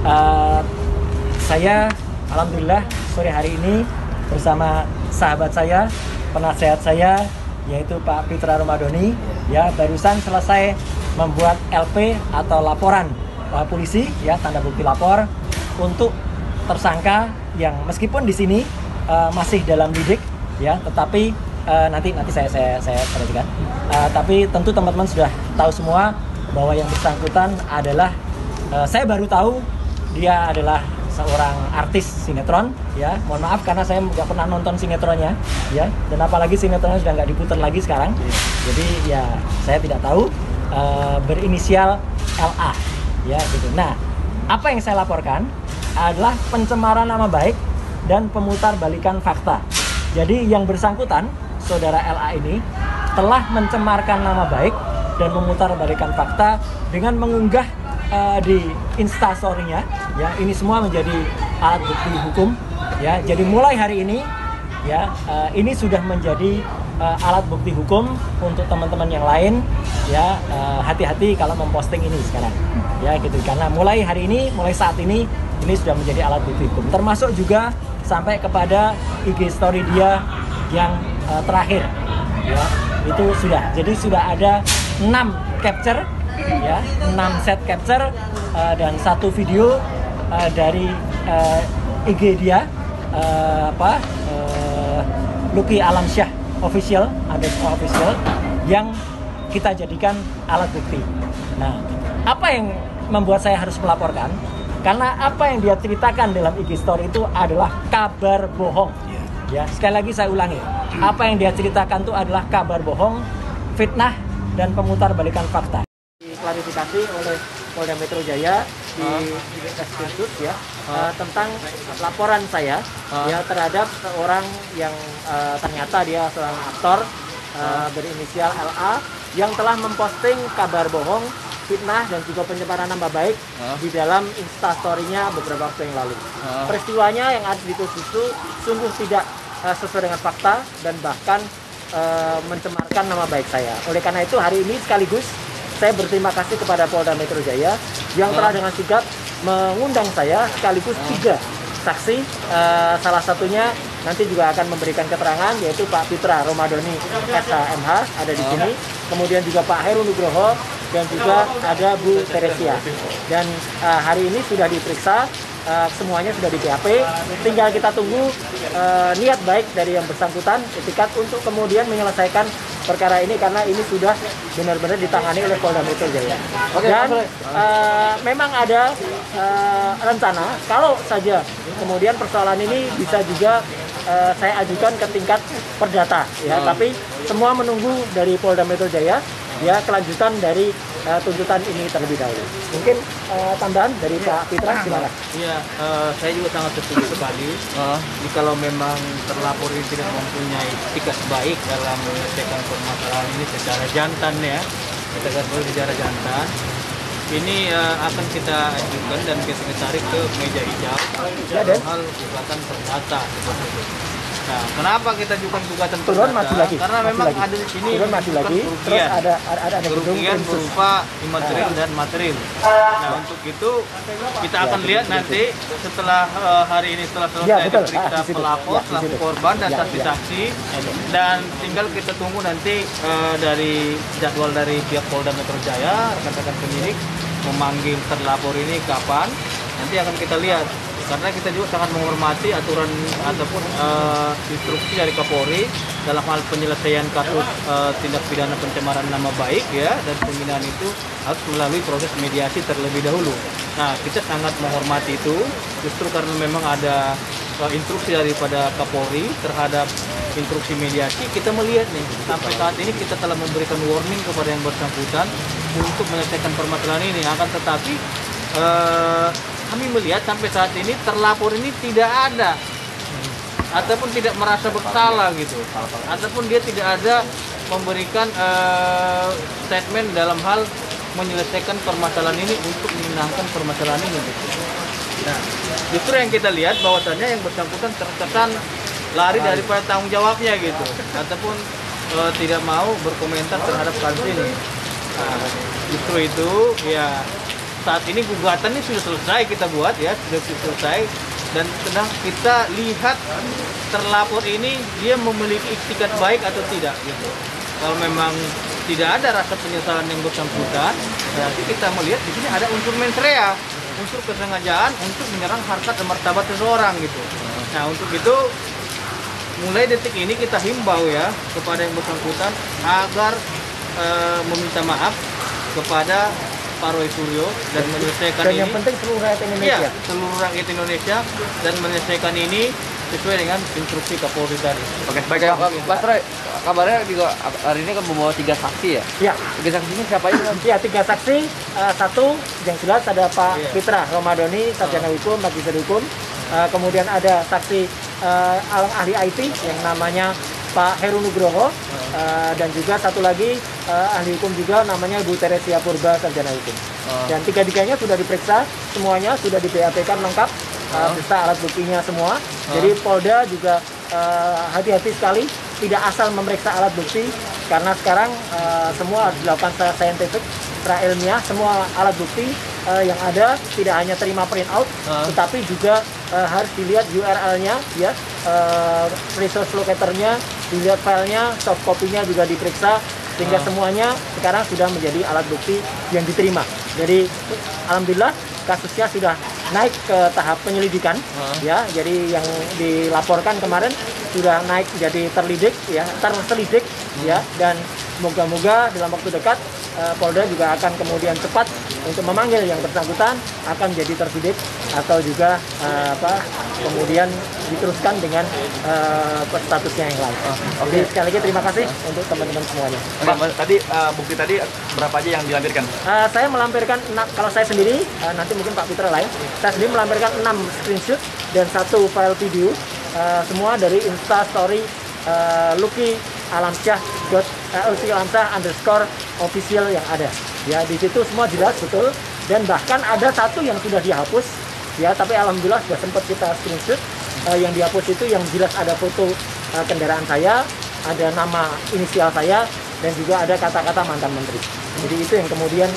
Uh, saya alhamdulillah sore hari ini bersama sahabat saya, penasehat saya, yaitu Pak Pitra Romadhoni, ya barusan selesai membuat LP atau laporan polisi, ya tanda bukti lapor untuk tersangka yang meskipun di sini masih dalam lidik, ya, tetapi nanti saya perhatikan. Tapi tentu teman-teman sudah tahu semua bahwa yang bersangkutan adalah saya baru tahu dia adalah seorang artis sinetron, ya. Mohon maaf karena saya nggak pernah nonton sinetronnya, ya. Dan apalagi sinetronnya sudah nggak diputar lagi sekarang. Jadi ya saya tidak tahu. Berinisial LA, ya gitu. Nah, apa yang saya laporkan adalah pencemaran nama baik dan pemutar-balikan fakta. Jadi yang bersangkutan, saudara LA ini telah mencemarkan nama baik dan memutar-balikan fakta dengan mengunggah di Instastory-nya, ya. Ini semua menjadi alat bukti hukum, ya. Jadi mulai hari ini, ya, ini sudah menjadi alat bukti hukum untuk teman-teman yang lain, ya. Hati-hati kalau memposting ini sekarang, ya gitu. Karena mulai hari ini, mulai saat ini sudah menjadi alat bukti hukum. Termasuk juga sampai kepada IG story dia yang terakhir, ya. Itu sudah. Jadi sudah ada 6 capture, ya, 6 set capture dan 1 video dari IG dia, Lucky Alamsyah official yang kita jadikan alat bukti. Nah, apa yang membuat saya harus melaporkan? Karena apa yang dia ceritakan dalam IG story itu adalah kabar bohong. Ya, sekali lagi saya ulangi. Apa yang dia ceritakan itu adalah kabar bohong, fitnah dan pemutar-balikan fakta. Diklarifikasi oleh Polda Metro Jaya di Reskrimsus, ya, tentang laporan saya, ya, terhadap seorang yang ternyata dia seorang aktor berinisial LA yang telah memposting kabar bohong, fitnah dan juga pencemaran nama baik di dalam Instastory-nya beberapa waktu yang lalu. Peristiwanya yang ada di itu sungguh tidak sesuai dengan fakta dan bahkan mencemarkan nama baik saya. Oleh karena itu hari ini sekaligus saya berterima kasih kepada Polda Metro Jaya yang telah dengan sigap mengundang saya sekaligus 3 saksi. Salah satunya nanti juga akan memberikan keterangan, yaitu Pak Pitra Romadhoni SHMH ada di sini. Kemudian juga Pak Heru Nugroho dan juga ada Bu Teresia. Dan hari ini sudah diperiksa, semuanya sudah di BAP. Tinggal kita tunggu niat baik dari yang bersangkutan etikat untuk kemudian menyelesaikan perkara ini, karena ini sudah benar-benar ditangani oleh Polda Metro Jaya. Dan memang ada rencana kalau saja kemudian persoalan ini bisa juga saya ajukan ke tingkat perdata, ya. Tapi semua menunggu dari Polda Metro Jaya, ya, kelanjutan dari tuntutan ini terlebih dahulu. Mungkin tambahan dari Pak Pitra, silakan. Iya, saya juga sangat setuju sekali. Jikalau memang terlapor ini tidak mempunyai etikat baik dalam menyelesaikan permasalahan ini secara jantan, ya, kita garis secara jantan, ini akan kita ajukan dan kita tarik ke meja hijau dalam hal gugatan perdata seperti itu. Nah, kenapa kita ajukan gugatan perdata? Karena memang ada di sini kerugian berupa imaterial dan material. Nah, untuk itu kita akan lihat nanti setelah hari ini, setelah selesai diperiksa pelapor, selaku korban dan saksi-saksi, dan tinggal kita tunggu nanti dari jadwal dari pihak Polda Metro Jaya, rekan-rekan penyidik memanggil terlapor ini kapan, nanti akan kita lihat. Karena kita juga sangat menghormati aturan ataupun instruksi dari Kapolri dalam hal penyelesaian kasus tindak pidana pencemaran nama baik, ya, dan penghinaan itu harus melalui proses mediasi terlebih dahulu. Nah, kita sangat menghormati itu, justru karena memang ada instruksi daripada Kapolri terhadap instruksi mediasi. Kita melihat nih, sampai saat ini kita telah memberikan warning kepada yang bersangkutan untuk menyelesaikan permasalahan ini. Akan tetapi kami melihat sampai saat ini terlapor ini tidak ada ataupun tidak merasa bersalah gitu, ataupun dia tidak ada memberikan statement dalam hal menyelesaikan permasalahan ini untuk menyenangkan permasalahan ini gitu. Nah, justru yang kita lihat bahwasannya yang bersangkutan terkesan lari daripada tanggung jawabnya gitu, ataupun tidak mau berkomentar terhadap kasus ini. Nah, justru itu ya saat ini gugatan ini sudah selesai kita buat ya, sudah selesai, dan sedang kita lihat terlapor ini dia memiliki itikat baik atau tidak gitu. Kalau memang tidak ada rasa penyesalan yang bersangkutan, berarti kita melihat di sini ada unsur mens rea, unsur kesengajaan untuk menyerang harkat dan martabat seseorang gitu. Nah, untuk itu mulai detik ini kita himbau ya kepada yang bersangkutan agar meminta maaf kepada Pak Roy Suryo dan menyelesaikan dan ini. yang penting seluruh rakyat Indonesia. Iya, seluruh rakyat Indonesia, dan menyelesaikan ini sesuai dengan instruksi Kapolri tadi. Oke, baik Mas Roy, kabarnya juga hari ini kan membawa 3 saksi ya? Ya. 3 saksi ini siapa aja? Ya, 3 saksi, satu yang jelas ada Pak Iya. Fitra Romadoni, sarjana hukum, magister hukum. Kemudian ada saksi ahli IT yang namanya Pak Heru Nugroho, dan juga satu lagi ahli hukum juga namanya Bu Teresia Purba, sarjana hukum. Dan tiga-tiganya sudah diperiksa, semuanya sudah di BAP-kan lengkap, beserta alat buktinya semua. Jadi Polda juga hati-hati sekali, tidak asal memeriksa alat bukti, karena sekarang semua harus dilakukan secara saintifik, secara ilmiah. Semua alat bukti yang ada tidak hanya terima print out, tetapi juga harus dilihat URL-nya, ya, resource locator-nya, dilihat filenya, soft copy-nya juga diperiksa, sehingga semuanya sekarang sudah menjadi alat bukti yang diterima. Jadi alhamdulillah kasusnya sudah naik ke tahap penyelidikan, ya. Jadi yang dilaporkan kemarin sudah naik jadi terselidik, ya, dan moga-moga dalam waktu dekat Polda juga akan kemudian cepat untuk memanggil yang bersangkutan, akan jadi tersidik atau juga kemudian diteruskan dengan statusnya yang lain. Jadi sekali lagi terima kasih untuk teman-teman semuanya. Pak, tadi bukti tadi berapa aja yang dilampirkan? Saya melampirkan, kalau saya sendiri, nanti mungkin Pak Fitra lain, saya sendiri melampirkan 6 screenshot dan 1 file video, semua dari Instastory Lucky Alamsyah _official yang ada. Ya, di situ semua jelas betul, dan bahkan ada satu yang sudah dihapus, ya, tapi alhamdulillah sudah sempat kita screenshot. Yang dihapus itu yang jelas ada foto kendaraan saya, ada nama inisial saya, dan juga ada kata-kata mantan menteri. Jadi itu yang kemudian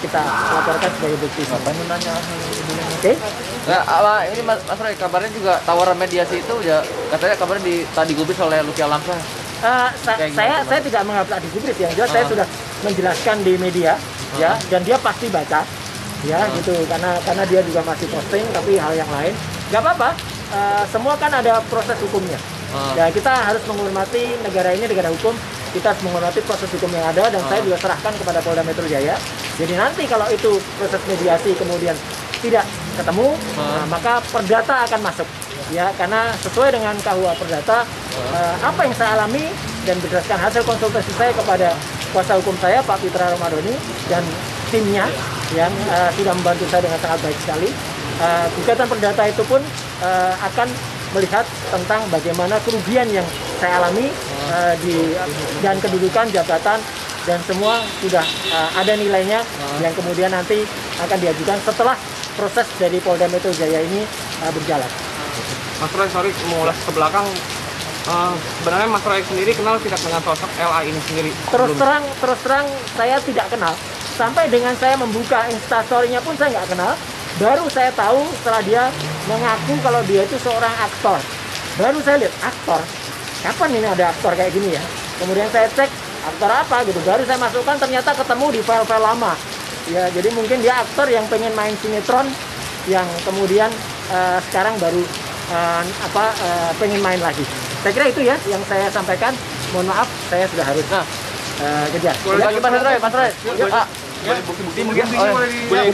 kita laporkan sebagai bukti. Oke? Nah, ini Mas Roy, kabarnya juga tawaran mediasi itu ya katanya kabarnya tadi digubris oleh Lucky Alamsyah. Saya tidak mengatakan digubris, yang jelas saya sudah menjelaskan di media, ya, dan dia pasti baca, ya, gitu, karena dia juga masih posting, tapi hal yang lain nggak apa-apa. Semua kan ada proses hukumnya. Ya, kita harus menghormati negara ini, negara hukum. Kita harus menghormati proses hukum yang ada, dan saya juga serahkan kepada Polda Metro Jaya. Jadi nanti kalau itu proses mediasi kemudian tidak ketemu, maka perdata akan masuk, ya, karena sesuai dengan KUA Perdata, apa yang saya alami dan berdasarkan hasil konsultasi saya kepada kuasa hukum saya Pak Fitra Romadoni dan timnya yang sudah membantu saya dengan sangat baik sekali, gugatan perdata itu pun akan melihat tentang bagaimana kerugian yang saya alami dan kedudukan jabatan, dan semua sudah ada nilainya yang kemudian nanti akan diajukan setelah proses dari Polda Metro Jaya ini berjalan. Mas Roy, sorry mengulas ke belakang, sebenarnya Mas Roy sendiri kenal tidak dengan sosok LA ini sendiri? Terus terang saya tidak kenal. Sampai dengan saya membuka Instastory-nya pun saya nggak kenal. Baru saya tahu setelah dia mengaku kalau dia itu seorang aktor. Baru saya lihat, aktor? Kapan ini ada aktor kayak gini ya? Kemudian saya cek, aktor apa gitu. Baru saya masukkan, ternyata ketemu di file-file lama. Ya, jadi mungkin dia aktor yang pengen main sinetron, yang kemudian sekarang baru pengen main lagi. Saya kira itu ya yang saya sampaikan. Mohon maaf, saya sudah harus kejar. Boleh Mas Roy, Mas Roy. Boleh bukti mungkin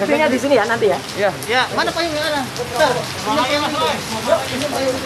Buktinya di sini ya nanti ya. Iya. Ya, mana payungnya? Ini Mas Roy. Ini payung.